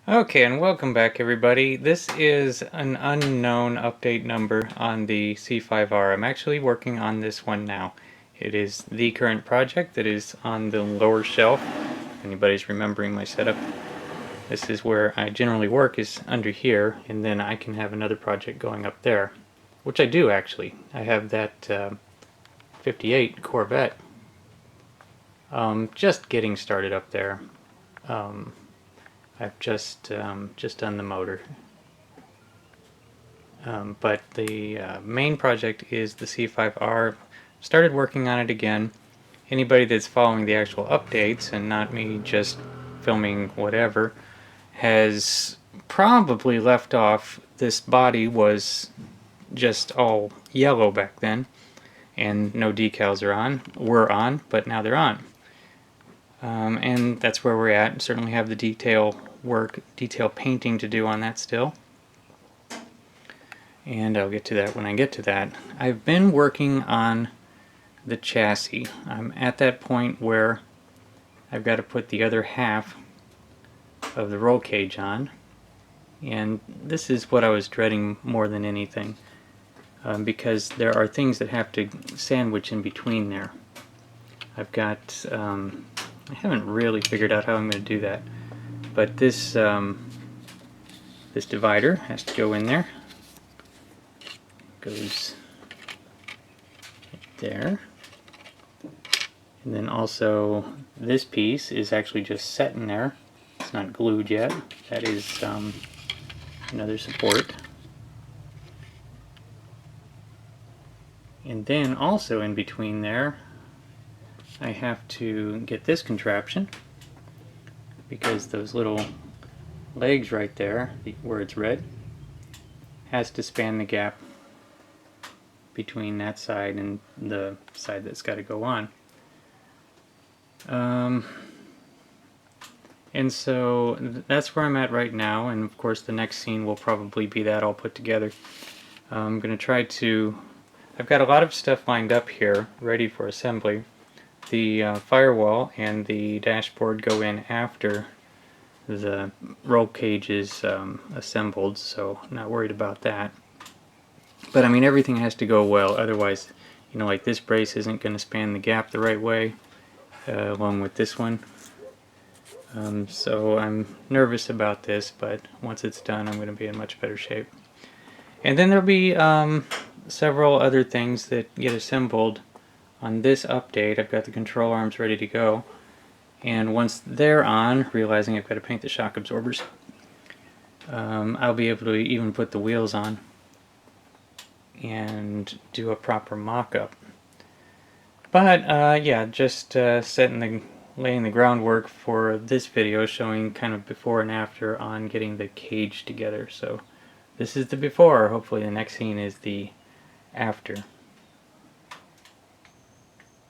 Okay, and welcome back everybody. This is an unknown update number on the C5R. I'm actually working on this one now. It is the current project that is on the lower shelf. If anybody's remembering my setup, this is where I generally work, is under here, and then I can have another project going up there, which I do actually. I have that 58 Corvette just getting started up there. I've just done the motor. But the main project is the C5R. Started working on it again. Anybody that's following the actual updates and not me just filming whatever has probably left off. This body was just all yellow back then, and no decals were on, but now they're on. And that's where we're at. Certainly have the detail painting to do on that still. And I'll get to that when I get to that. I've been working on the chassis. I'm at that point where I've got to put the other half of the roll cage on, and this is what I was dreading more than anything, because there are things that have to sandwich in between there. I've got I haven't really figured out how I'm going to do that, but this this divider has to go in there. Goes right there, and then also this piece is actually just set in there. It's not glued yet. That is another support. And then also in between there, I have to get this contraption, because those little legs right there, where it's red, has to span the gap between that side and the side that's got to go on. And so that's where I'm at right now, and of course the next scene will probably be that all put together. I'm going to try to... I've got a lot of stuff lined up here, ready for assembly. The firewall and the dashboard go in after the roll cage is assembled, so I'm not worried about that. But I mean, everything has to go well, otherwise, you know, like this brace isn't going to span the gap the right way, along with this one. So I'm nervous about this, but once it's done, I'm going to be in much better shape. And then there'll be several other things that get assembled on this update. I've got the control arms ready to go, and once they're on, realizing I've got to paint the shock absorbers, I'll be able to even put the wheels on and do a proper mock-up. But yeah, just laying the groundwork for this video, showing kind of before and after on getting the cage together. So this is the before. Hopefully the next scene is the after.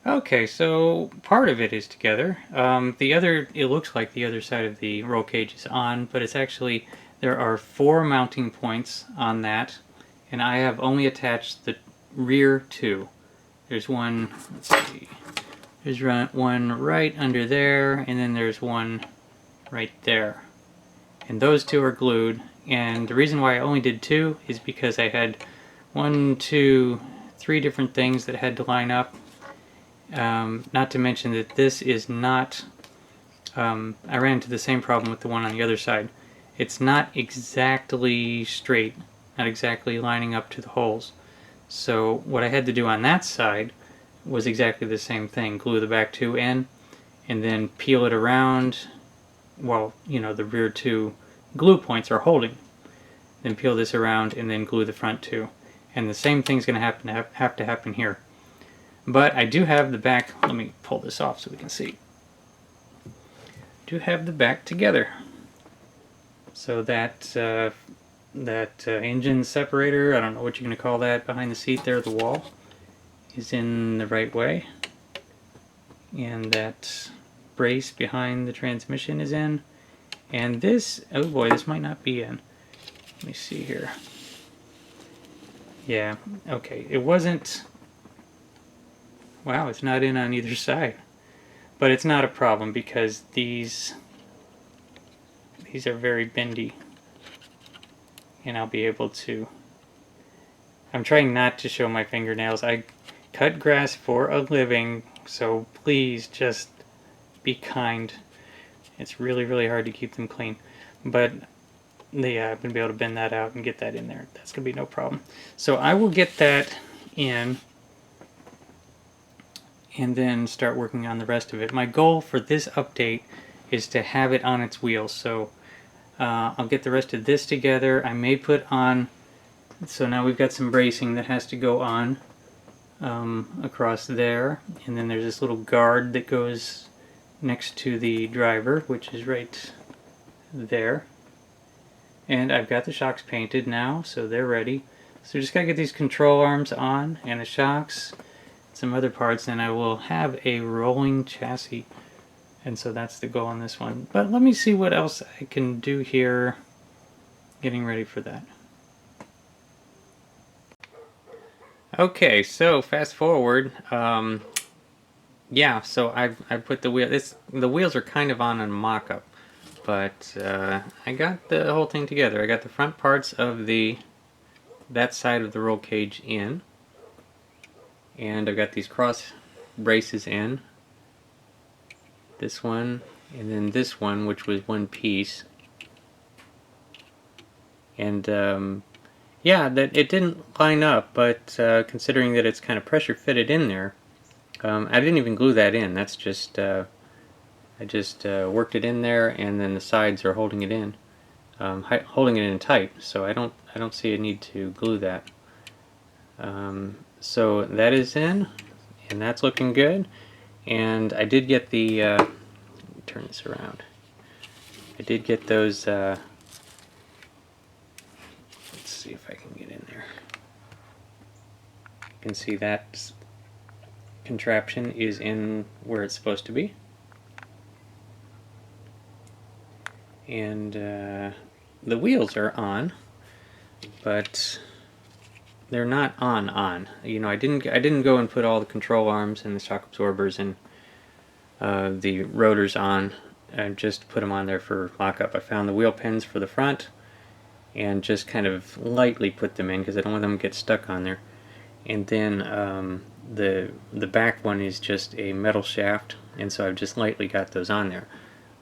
Okay, so part of it is together. It looks like the other side of the roll cage is on, but it's actually, there are 4 mounting points on that, and I have only attached the rear 2. There's one, let's see, there's one right under there, and then there's one right there. And those 2 are glued, and the reason why I only did 2 is because I had 1, 2, 3 different things that had to line up. Not to mention that this is not, I ran into the same problem with the one on the other side. It's not exactly straight, not exactly lining up to the holes. So what I had to do on that side was exactly the same thing. Glue the back 2 in, and then peel it around while, you know, the rear 2 glue points are holding. Then peel this around and then glue the front 2. And the same thing's going to have to happen here. But I do have the back, let me pull this off so we can see. Do have the back together. So that engine separator, I don't know what you're going to call that, behind the seat there, the wall, is in the right way. And that brace behind the transmission is in. And this, oh boy, this might not be in. Let me see here. Yeah, okay, it wasn't... Wow, it's not in on either side. But it's not a problem, because these these are very bendy, and I'll be able to... I'm trying not to show my fingernails. I cut grass for a living, so please just be kind. It's really, really hard to keep them clean. But yeah, I'm going to be able to bend that out and get that in there. That's going to be no problem. So I will get that in and then start working on the rest of it. My goal for this update is to have it on its wheels. So I'll get the rest of this together. I may put on... So now we've got some bracing that has to go on across there. And then there's this little guard that goes next to the driver, which is right there. And I've got the shocks painted now, so they're ready. So just gotta get these control arms on and the shocks, some other parts, and I will have a rolling chassis. And so that's the goal on this one. But let me see what else I can do here, getting ready for that. Okay, so fast forward. Yeah, so I've put the wheel. The wheels are kind of on a mock-up, but I got the whole thing together. I got the front parts of that side of the roll cage in, and I've got these cross braces in. This one, and then this one, which was one piece. And yeah, that it didn't line up, but considering that it's kind of pressure fitted in there, I didn't even glue that in. That's just I just worked it in there, and then the sides are holding it in, holding it in tight. So I don't see a need to glue that. So that is in, and that's looking good. And I did get the let me turn this around. I did get those. Let's see if I can get in there. You can see that contraption is in where it's supposed to be. And the wheels are on, but they're not on. You know, I didn't go and put all the control arms and the shock absorbers and the rotors on. I just put them on there for mock-up. I found the wheel pins for the front and just kind of lightly put them in because I don't want them to get stuck on there. And then the back one is just a metal shaft, and so I've just lightly got those on there.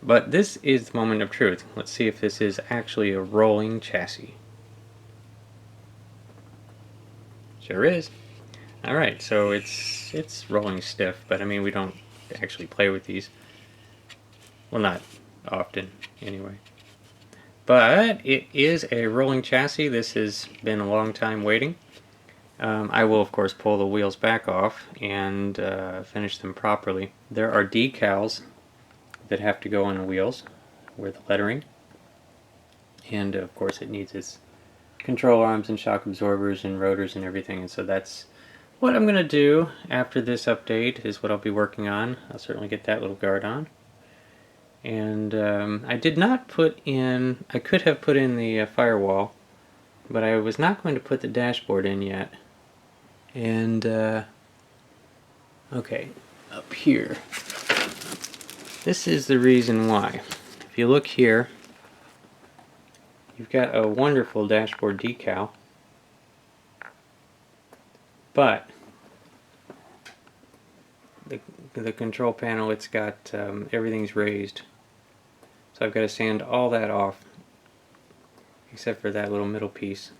But this is the moment of truth. Let's see if this is actually a rolling chassis. Sure is. Alright, so it's rolling stiff, but I mean, we don't actually play with these. Well, not often, anyway. But it is a rolling chassis. This has been a long time waiting. I will, of course, pull the wheels back off and finish them properly. There are decals that have to go on the wheels with the lettering. And, of course, it needs its control arms and shock absorbers and rotors and everything. And so that's what I'm going to do after this update is what I'll be working on. I'll certainly get that little guard on. And I did not put in, I could have put in the firewall, but I was not going to put the dashboard in yet. And, okay, up here. This is the reason why. If you look here, you've got a wonderful dashboard decal, but the control panel, it's got, everything's raised. So I've got to sand all that off, except for that little middle piece.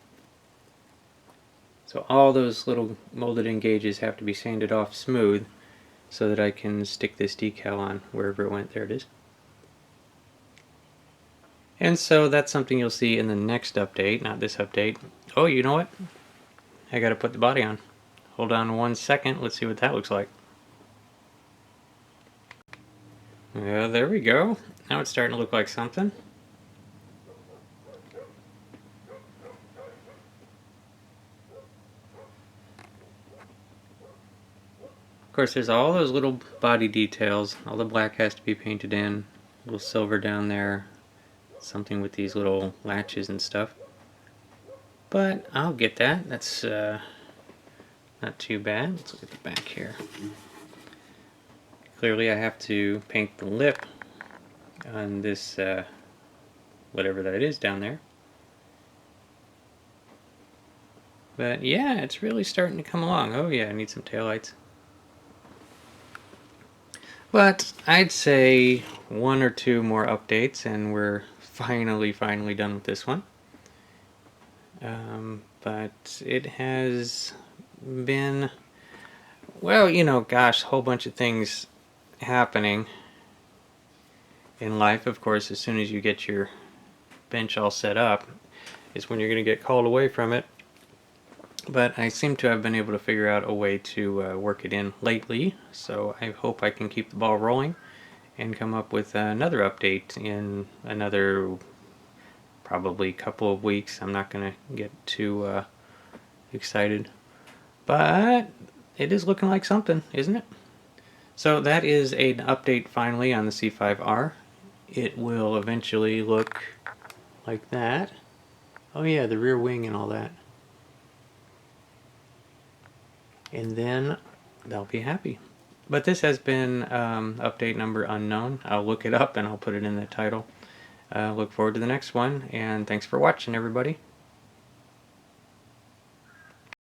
So all those little molded in gauges have to be sanded off smooth so that I can stick this decal on wherever it went. There it is. And so that's something you'll see in the next update, not this update. Oh, you know what? I gotta put the body on. Hold on 1 second, let's see what that looks like. Yeah, there we go. Now it's starting to look like something. Of course, there's all those little body details. All the black has to be painted in. A little silver down there. Something with these little latches and stuff. But I'll get that. That's not too bad. Let's look at the back here. Clearly I have to paint the lip on this whatever that is down there. But yeah, it's really starting to come along. Oh yeah, I need some taillights. But I'd say one or two more updates and we're finally done with this one. But it has been, well, you know, gosh, a whole bunch of things happening in life. Of course, as soon as you get your bench all set up is when you're going to get called away from it. But I seem to have been able to figure out a way to work it in lately, so I hope I can keep the ball rolling and come up with another update in another probably couple of weeks. I'm not going to get too excited, but it is looking like something, isn't it? So that is an update finally on the C5R. It will eventually look like that. Oh yeah, the rear wing and all that. And then they'll be happy. But this has been update number unknown. I'll look it up and I'll put it in the title. Look forward to the next one, and thanks for watching, everybody.